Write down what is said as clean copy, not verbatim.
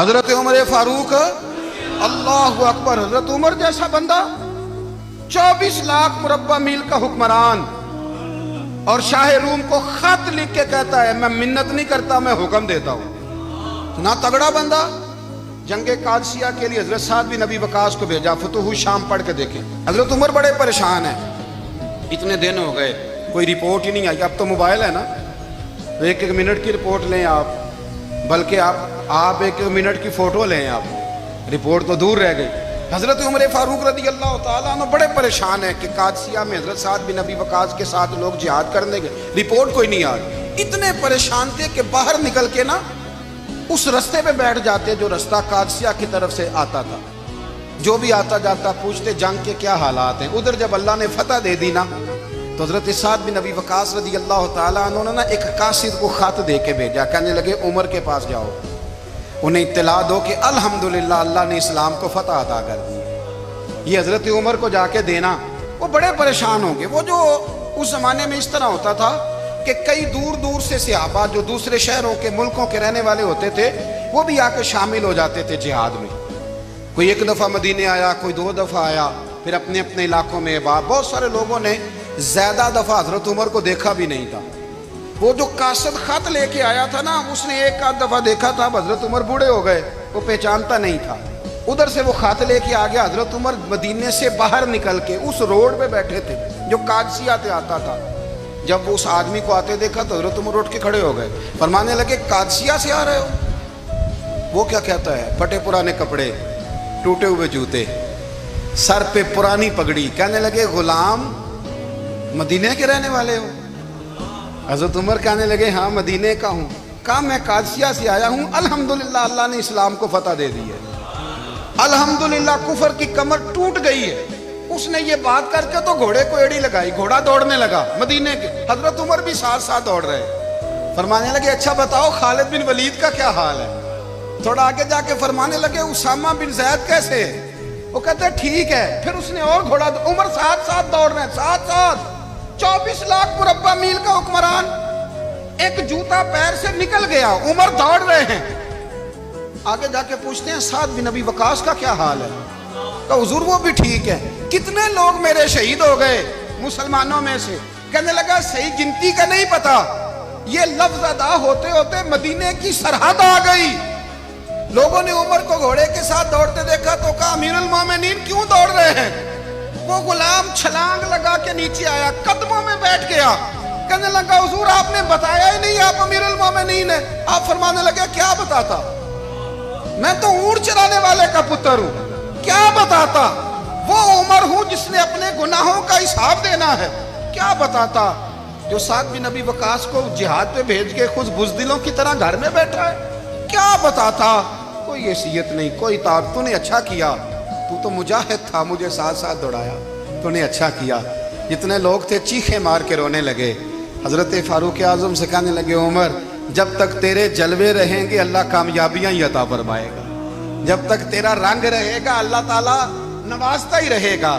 حضرت عمر فاروق اللہ اکبر، حضرت عمر جیسا بندہ 24 لاکھ مربع میل کا حکمران، اور شاہ روم کو خط لکھ کے کہتا ہے میں منت نہیں کرتا، میں حکم دیتا ہوں۔ نہ تگڑا بندہ جنگ قادسیہ کے لیے حضرت سعد بن ابی وقاص کو بھیجا، فتوح شام پڑھ کے دیکھیں۔ حضرت عمر بڑے پریشان ہیں، اتنے دن ہو گئے کوئی رپورٹ ہی نہیں آئی۔ اب تو موبائل ہے نا، ایک ایک منٹ کی رپورٹ لیں آپ، بلکہ آپ ایک منٹ کی فوٹو لیں، آپ رپورٹ تو دور رہ گئی۔ حضرت عمر فاروق رضی اللہ تعالیٰ عنہ بڑے پریشان ہیں کہ قادسیہ میں حضرت سعد بن ابی وقاص کے ساتھ لوگ جہاد کرنے گئے، رپورٹ کوئی نہیں آ رہی۔ اتنے پریشان تھے کہ باہر نکل کے نا اس رستے پہ بیٹھ جاتے جو رستہ قادسیہ کی طرف سے آتا تھا، جو بھی آتا جاتا پوچھتے جنگ کے کیا حالات ہیں۔ ادھر جب اللہ نے فتح دے دی نا تو حضرت سعد بن ابی وقاص رضی اللہ تعالیٰ عنہ نے نا ایک قاصد کو خط دے کے بھیجا، کہنے لگے عمر کے پاس جاؤ، انہیں اطلاع دو کہ الحمدللہ اللہ نے اسلام کو فتح عطا کر دی۔ یہ حضرت عمر کو جا کے دینا، وہ بڑے پریشان ہوں گے۔ وہ جو اس زمانے میں اس طرح ہوتا تھا کہ کئی دور دور سے صحابہ جو دوسرے شہروں کے ملکوں کے رہنے والے ہوتے تھے وہ بھی آ کے شامل ہو جاتے تھے جہاد میں۔ کوئی ایک دفعہ مدینے آیا، کوئی 2 دفعہ آیا، پھر اپنے اپنے علاقوں میں بہت سارے لوگوں نے زیادہ دفعہ حضرت عمر کو دیکھا بھی نہیں تھا۔ وہ جو قاصد خط لے کے آیا تھا نا، اس نے ایک آدھ دفعہ دیکھا تھا، حضرت عمر بوڑھے ہو گئے، وہ پہچانتا نہیں تھا۔ ادھر سے وہ خط لے کے آ گیا، حضرت عمر مدینے سے باہر نکل کے اس روڈ پہ بیٹھے تھے جو قادسیہ سے آتا تھا۔ جب وہ اس آدمی کو آتے دیکھا تو حضرت عمر اٹھ کے کھڑے ہو گئے، فرمانے لگے قادسیہ سے آ رہے ہو؟ وہ کیا کہتا ہے؟ پھٹے پرانے کپڑے، ٹوٹے ہوئے جوتے، سر پہ پرانی پگڑی، کہنے لگے غلام مدینے کے رہنے والے ہو؟ حضرت عمر کہنے لگے ہاں مدینے کا ہوں۔ کہا میں قادسیہ سے آیا ہوں، الحمدللہ اللہ نے اسلام کو فتح دے دی ہے، الحمدللہ کفر کی کمر ٹوٹ گئی ہے۔ اس نے یہ بات کر کے تو گھوڑے کو ایڑی لگائی، گھوڑا دوڑنے لگا مدینے کے، حضرت عمر بھی ساتھ ساتھ دوڑ رہے۔ فرمانے لگے اچھا بتاؤ خالد بن ولید کا کیا حال ہے؟ تھوڑا آگے جا کے فرمانے لگے اسامہ بن زید کیسے ہے؟ وہ کہتے ہیں ٹھیک ہے۔ پھر اس نے اور گھوڑا، عمر ساتھ ساتھ دوڑ رہے ہیں، ساتھ ساتھ 24 لاکھ مربع میل کا حکمران، ایک جوتا پیر سے نکل گیا، عمر دوڑ رہے ہیں۔ آگے جا کے پوچھتے ہیں سعد بن ابی وقاص کا کیا حال ہے؟ کہ حضور وہ بھی ٹھیک ہے۔ کتنے لوگ میرے شہید ہو گئے مسلمانوں میں سے؟ کہنے لگا صحیح گنتی کا نہیں پتا، یہ لفظ ادا ہوتے ہوتے مدینے کی سرحد آ گئی۔ لوگوں نے عمر کو گھوڑے کے ساتھ دوڑتے دیکھا تو کہا امیر المومنین کیوں دوڑ رہے ہیں؟ وہ غلام چھلانگ لگا کے نیچے آیا، قدموں میں بیٹھ گیا، کہنے لگا حضور آپ نے بتایا ہی نہیں آپ امیر المومنین ہیں۔ آپ فرمانے لگے کیا بتاتا؟ میں تو اونٹ چرانے والے کا پتر ہوں، کیا بتاتا؟ وہ عمر ہوں جس نے اپنے گناہوں کا حساب دینا ہے، کیا بتاتا؟ جو سعد بن ابی وقاص کو جہاد پہ بھیج کے خود بزدلوں کی طرح گھر میں بیٹھا ہے، کیا بتاتا؟ کوئی حیثیت نہیں، کوئی طاقت۔ تو نے اچھا کیا، تو مجاہد تھا، مجھے ساتھ ساتھ دوڑایا، تو نے اچھا کیا۔ جتنے لوگ تھے چیخے مار کے رونے لگے۔ حضرت فاروق اعظم سے کہنے لگے عمر جب تک تیرے جلوے رہیں گے اللہ کامیابیاں ہی عطا فرمائے گا، جب تک تیرا رنگ رہے گا اللہ تعالیٰ نوازتا ہی رہے گا۔